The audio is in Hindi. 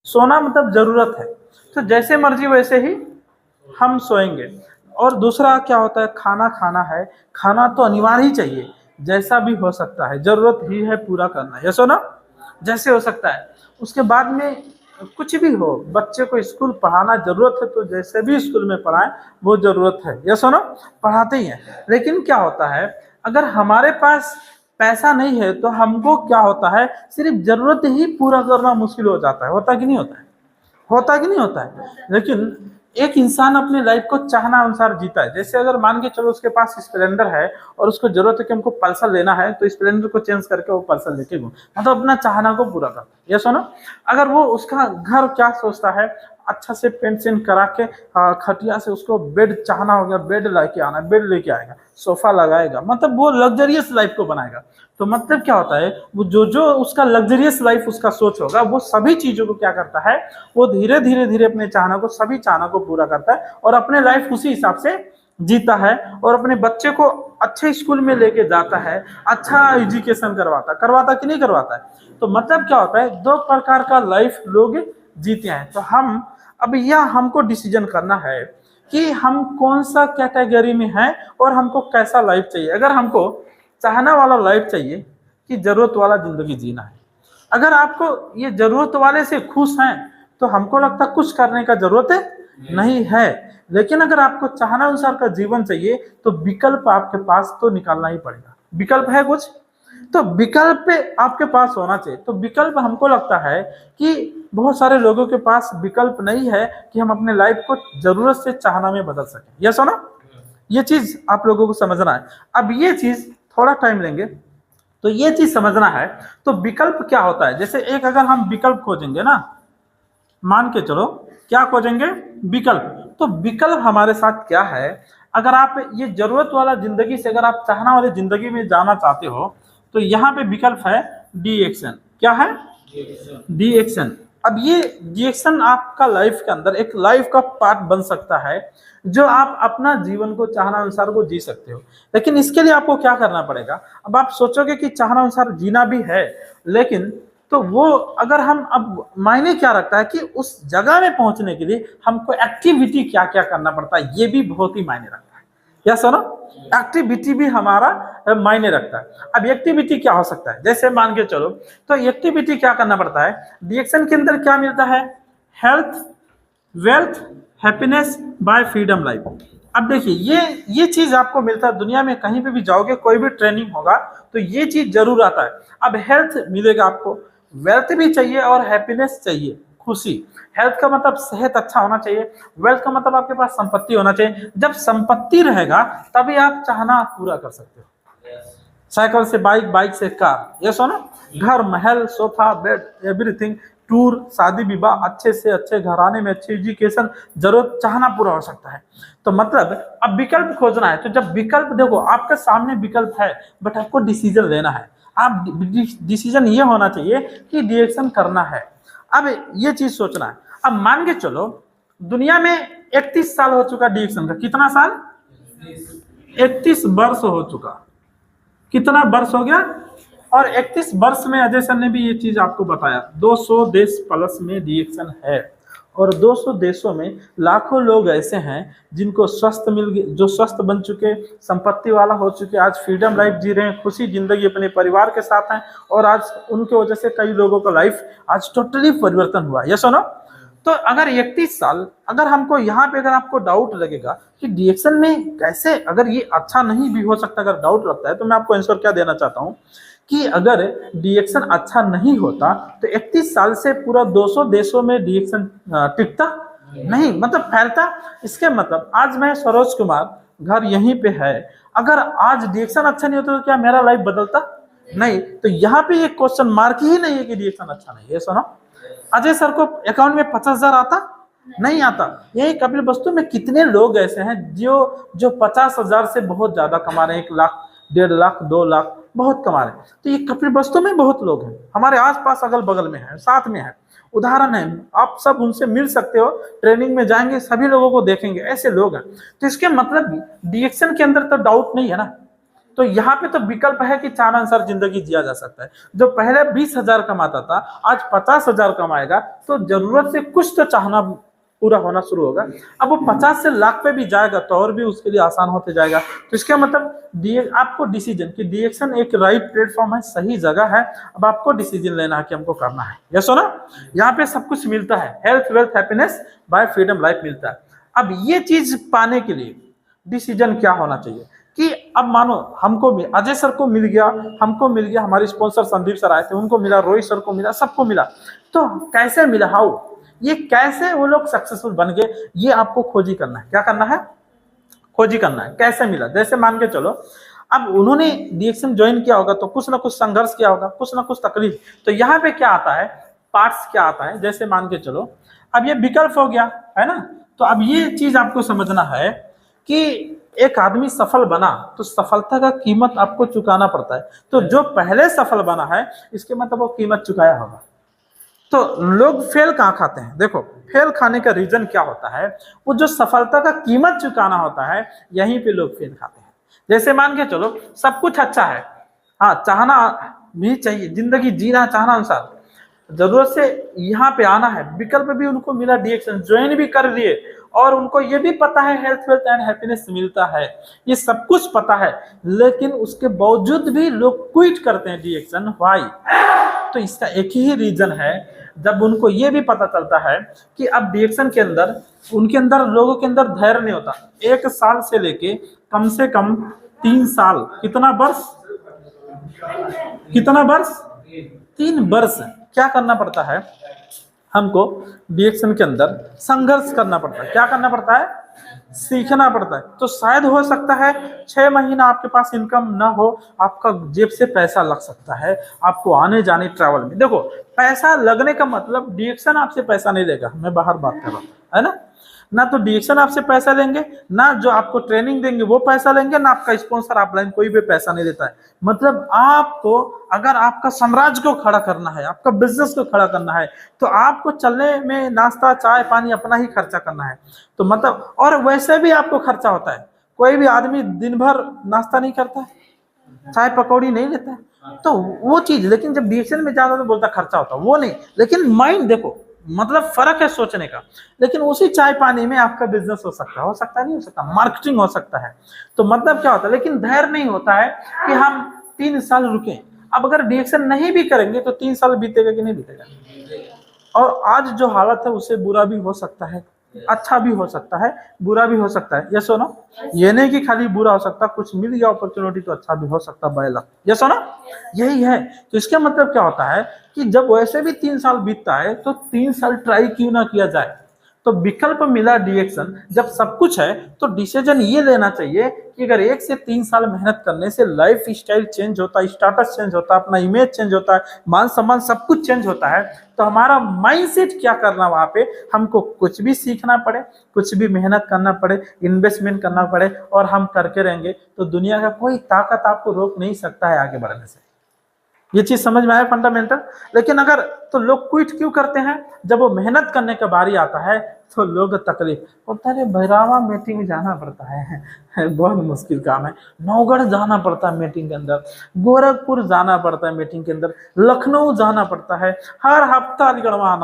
सोना मतलब जरूरत है, तो जैसे मर्जी वैसे ही हम सोएंगे। और दूसरा क्या होता है, खाना खाना है, खाना तो अनिवार्य ही चाहिए, जैसा भी हो सकता है, जरूरत ही है पूरा करना, ये सोना जैसे हो सकता है। उसके बाद में कुछ भी हो, बच्चे को स्कूल पढ़ाना जरूरत है तो जैसे भी स्कूल में पढ़ाएं वो जरूरत है, ये सुनो पढ़ाते ही हैं। लेकिन क्या होता है, अगर हमारे पास पैसा नहीं है तो हमको क्या होता है, सिर्फ जरूरत ही पूरा करना मुश्किल हो जाता है। होता कि नहीं होता है? होता कि नहीं होता है? लेकिन एक इंसान अपने लाइफ को चाहना अनुसार जीता है। जैसे अगर मान के चलो उसके पास स्प्लेंडर है और उसको जरूरत है कि हमको पल्सर लेना है, तो स्प्लेंडर को चेंज करके वो पल्सर लेके घूम, मतलब अपना चाहना को पूरा करता है। ये सुनो, अगर वो उसका घर क्या सोचता है, अच्छा से पेंट सेंट करा के खटिया से उसको बेड चाहना होगा, बेड लेके आना, बेड लेके आएगा, सोफा लगाएगा, मतलब वो लग्जरियस लाइफ को बनाएगा। तो मतलब क्या होता है, वो जो जो उसका लग्जरियस लाइफ उसका सोच होगा, वो सभी चीजों को क्या करता है, वो धीरे धीरे धीरे अपने चाहना को, सभी चाहना को पूरा करता है और अपने लाइफ उसी हिसाब से जीता है। और अपने बच्चे को अच्छे स्कूल में लेके जाता है, अच्छा एजुकेशन करवाता कि नहीं करवाता है। तो मतलब क्या होता है, दो प्रकार का लाइफ लोग जीते हैं। तो हम अब यह हमको डिसीजन करना है कि हम कौन सा कैटेगरी में हैं और हमको कैसा लाइफ चाहिए। अगर हमको चाहना वाला लाइफ चाहिए कि जरूरत वाला जिंदगी जीना है, अगर आपको ये जरूरत वाले से खुश हैं तो हमको लगता है कुछ करने का जरूरत नहीं है। लेकिन अगर आपको चाहना अनुसार का जीवन चाहिए तो विकल्प आपके पास तो निकालना ही पड़ेगा। विकल्प है कुछ, तो विकल्प पे आपके पास होना चाहिए। तो विकल्प हमको लगता है कि बहुत सारे लोगों के पास विकल्प नहीं है कि हम अपने लाइफ को जरूरत से चाहना में बदल सकें। ये सुनो, ये चीज आप लोगों को समझना है। अब ये चीज थोड़ा टाइम लेंगे, तो ये चीज समझना है। तो विकल्प क्या होता है, जैसे एक अगर हम विकल्प खोजेंगे ना, मान के चलो क्या खोजेंगे, विकल्प। तो विकल्प हमारे साथ क्या है, अगर आप ये जरूरत वाला जिंदगी से अगर आप चाहना वाली जिंदगी में जाना चाहते हो तो यहाँ पे विकल्प है डी एक्शन। क्या है? D action. अब ये डी एक्शन आपका लाइफ के अंदर एक लाइफ का पार्ट बन सकता है, जो आप अपना जीवन को चाहना अनुसार को जी सकते हो। लेकिन इसके लिए आपको क्या करना पड़ेगा, अब आप सोचोगे कि चाहना अनुसार जीना भी है, लेकिन तो वो अगर हम अब मायने क्या रखता है कि उस जगह में पहुंचने के लिए हमको एक्टिविटी क्या क्या करना पड़ता है, ये भी बहुत ही मायने रखता है। या सुनो, एक्टिविटी भी हमारा मायने रखता है। अब एक्टिविटी क्या हो सकता है, जैसे मान के चलो, तो एक्टिविटी क्या करना पड़ता है, रिएक्शन के अंदर क्या मिलता है, health, wealth, happiness bye freedom life. अब देखिए ये चीज आपको मिलता है दुनिया में, कहीं पे भी जाओगे, कोई भी ट्रेनिंग होगा तो ये चीज जरूर आता है। अब हेल्थ मिलेगा आपको, वेल्थ भी चाहिए और हैप्पीनेस चाहिए, खुशी। हेल्थ का मतलब सेहत अच्छा होना चाहिए, वेल्थ का मतलब आपके पास संपत्ति होना चाहिए। जब संपत्ति रहेगा तभी आप चाहना पूरा कर सकते हो। साइकिल से बाइक, बाइक से कार, ये सुनो, घर, महल, सोफा, बेड, एवरीथिंग, टूर, शादी विवाह, अच्छे से अच्छे घराने में अच्छी एजुकेशन, जरूरत चाहना पूरा हो सकता है। तो मतलब अब विकल्प खोजना है, तो जब विकल्प देखो आपके सामने विकल्प है, बट आपको डिसीजन लेना है। आप डिसीजन ये होना चाहिए कि डिरेक्शन करना है। अब ये चीज सोचना है। अब मान के चलो दुनिया में 31 साल हो चुका डिरेक्शन का, कितना साल, 31 वर्ष हो चुका, कितना वर्ष हो गया, और 31 वर्ष में अजय सर ने भी ये चीज आपको बताया, 200 देश प्लस में रिएक्शन है। और 200 देशों में लाखों लोग ऐसे हैं जिनको स्वस्थ मिल गए, जो स्वस्थ बन चुके, संपत्ति वाला हो चुके, आज फ्रीडम लाइफ जी रहे हैं, खुशी जिंदगी अपने परिवार के साथ हैं। और आज उनके वजह से कई लोगों का लाइफ आज टोटली परिवर्तन हुआ। ये सुनो, तो अगर 31 साल, अगर हमको यहाँ पे अगर आपको डाउट लगेगा कि डिएक्शन में कैसे, अगर ये अच्छा नहीं भी हो सकता, अगर डाउट लगता है, तो मैं आपको आंसर क्या देना चाहता हूँ कि अगर डिएक्शन अच्छा नहीं होता तो 31 साल से पूरा 200 देशों में डिएक्शन टिकता नहीं, मतलब फैलता। इसके मतलब आज मैं सरोज कुमार, घर यहीं पे है, अगर आज डिएक्शन अच्छा नहीं होता तो क्या मेरा लाइफ बदलता? नहीं। तो यहाँ पे ये क्वेश्चन मार्क ही नहीं है कि डिएक्शन अच्छा नहीं है। सुनो, अजय सर को अकाउंट में 50,000 आता नहीं आता। यही कपिल वस्तु में कितने लोग ऐसे हैं जो 50,000 से बहुत ज्यादा कमा रहे हैं, 1 लाख, 1.5 लाख, 2 लाख बहुत कमा रहे हैं। तो ये कपिल वस्तु में बहुत लोग हैं, हमारे आसपास अगल बगल में है, साथ में है, उदाहरण है, आप सब उनसे मिल सकते हो, ट्रेनिंग में जाएंगे सभी लोगों को देखेंगे, ऐसे लोग हैं। तो इसके मतलब भी डिएक्शन के अंदर तो डाउट नहीं है ना, तो यहाँ पे तो विकल्प है कि चाहानुसार जिंदगी जिया जा सकता है। जो पहले 20,000 कमाता था आज 50,000 कमाएगा, तो जरूरत से कुछ तो चाहना पूरा होना शुरू होगा। अब वो 50 से लाख पे भी जाएगा तो और भी उसके लिए आसान होते जाएगा। तो इसका मतलब आपको डिसीजन कि डीएक्शन एक राइट प्लेटफॉर्म है, सही जगह है। अब आपको डिसीजन लेना है कि हमको करना है, यस हो ना। यहाँ पे सब कुछ मिलता है, health wealth happiness bye freedom life मिलता है। अब ये चीज पाने के लिए डिसीजन क्या होना चाहिए कि अब मानो हमको अजय सर को मिल गया, हमको मिल गया, हमारे स्पॉन्सर संदीप सर आए थे उनको मिला, रोहित सर को मिला, सबको मिला, तो कैसे मिला, हाउ, ये कैसे वो लोग सक्सेसफुल बन गए, ये आपको खोजी करना है। क्या करना है? खोजी करना है कैसे मिला। जैसे मान के चलो अब उन्होंने डीएक्शन ज्वाइन किया होगा तो कुछ ना कुछ संघर्ष किया होगा, कुछ ना कुछ तकलीफ। तो यहाँ पे क्या आता है, पार्ट्स क्या आता है, जैसे मान के चलो अब ये विकल्प हो गया है ना। तो अब ये चीज आपको समझना है कि एक आदमी सफल बना तो सफलता का कीमत आपको चुकाना पड़ता है। तो जो पहले सफल बना है इसके मतलब वो कीमत चुकाया होगा। तो लोग फेल कहाँ खाते हैं? देखो फेल खाने का रीजन क्या होता है, वो जो सफलता का कीमत चुकाना होता है यहीं पे लोग फेल खाते हैं। जैसे मान के चलो सब कुछ अच्छा है, हाँ चाहना भी चाहिए, जिंदगी जीना चाहना अनुसार, जरूरत से यहाँ पे आना है, विकल्प भी उनको मिला, डीएक्शन ज्वाइन भी कर लिए और उनको ये भी पता है हेल्थ वेल्थ एंड हैप्पीनेस मिलता है, ये सब कुछ पता है, लेकिन उसके बावजूद भी लोग क्विट करते हैं डीएक्शन। व्हाई? तो इसका एक ही रीजन है, जब उनको ये भी पता चलता है कि अब डीएक्शन के अंदर उनके अंदर लोगों के अंदर धैर्य नहीं होता। 1 साल से लेके कम से कम 3 साल, कितना वर्ष, कितना वर्ष, 3 वर्ष क्या करना पड़ता है हमको डीएक्शन के अंदर, संघर्ष करना पड़ता है। क्या करना पड़ता है? सीखना पड़ता है। तो शायद हो सकता है 6 महीना आपके पास इनकम ना हो, आपका जेब से पैसा लग सकता है आपको आने जाने ट्रैवल में। देखो पैसा लगने का मतलब डीएक्शन आपसे पैसा नहीं लेगा, मैं बाहर बात कर रहा हूँ है ना तो डीएक्शन आपसे पैसा लेंगे, ना जो आपको ट्रेनिंग देंगे वो पैसा लेंगे, ना आपका स्पॉन्सर ऑफलाइन कोई भी पैसा नहीं देता है। मतलब आपको अगर आपका साम्राज्य को खड़ा करना है, आपका बिजनेस को खड़ा करना है, तो आपको चलने में नाश्ता चाय पानी अपना ही खर्चा करना है। तो मतलब और वैसे भी आपको खर्चा होता है, कोई भी आदमी दिन भर नाश्ता नहीं करता है, चाय पकौड़ी नहीं लेता है, तो वो चीज। लेकिन जब डीएक्शन में जाता तो बोलता खर्चा होता, वो नहीं। लेकिन माइंड देखो, मतलब फर्क है सोचने का। लेकिन उसी चाय पानी में आपका बिजनेस हो सकता है नहीं हो सकता, मार्केटिंग हो सकता है। तो मतलब क्या होता है, लेकिन धैर्य नहीं होता है कि हम 3 साल रुके। अब अगर डीएक्शन नहीं भी करेंगे तो 3 साल बीतेगा कि नहीं बीतेगा, और आज जो हालत है उससे बुरा भी हो सकता है, अच्छा भी हो सकता है, बुरा भी हो सकता है। यस हो ना, ये नहीं कि खाली बुरा हो सकता, कुछ मिल गया अपॉर्चुनिटी तो अच्छा भी हो सकता, बाय लक। यस हो ना, यही है। तो इसका मतलब क्या होता है कि जब वैसे भी 3 साल बीतता है तो 3 साल ट्राई क्यों ना किया जाए। तो विकल्प मिला डीएक्शन, जब सब कुछ है तो डिसीजन ये लेना चाहिए कि अगर 1 से 3 साल मेहनत करने से लाइफ स्टाइल चेंज होता है, स्टेटस चेंज होता है, अपना इमेज चेंज होता है, मान सम्मान सब कुछ चेंज होता है, तो हमारा माइंडसेट क्या करना, वहां पे हमको कुछ भी सीखना पड़े, कुछ भी मेहनत करना पड़े, इन्वेस्टमेंट करना पड़े, और हम करके रहेंगे तो दुनिया का कोई ताकत आपको रोक नहीं सकता है आगे बढ़ने से। ये चीज समझ में आया फंडामेंटल। लेकिन अगर तो लोग क्विट क्यों करते हैं, जब वो मेहनत करने का बारी आता है तो लोग तकलीफ होता है। भैरावा मीटिंग में जाना पड़ता है बहुत मुश्किल काम है, नौगढ़ जाना पड़ता है मीटिंग के अंदर, गोरखपुर जाना पड़ता है मीटिंग के अंदर, लखनऊ जाना पड़ता है, हर हफ्ता अलीगढ़ आना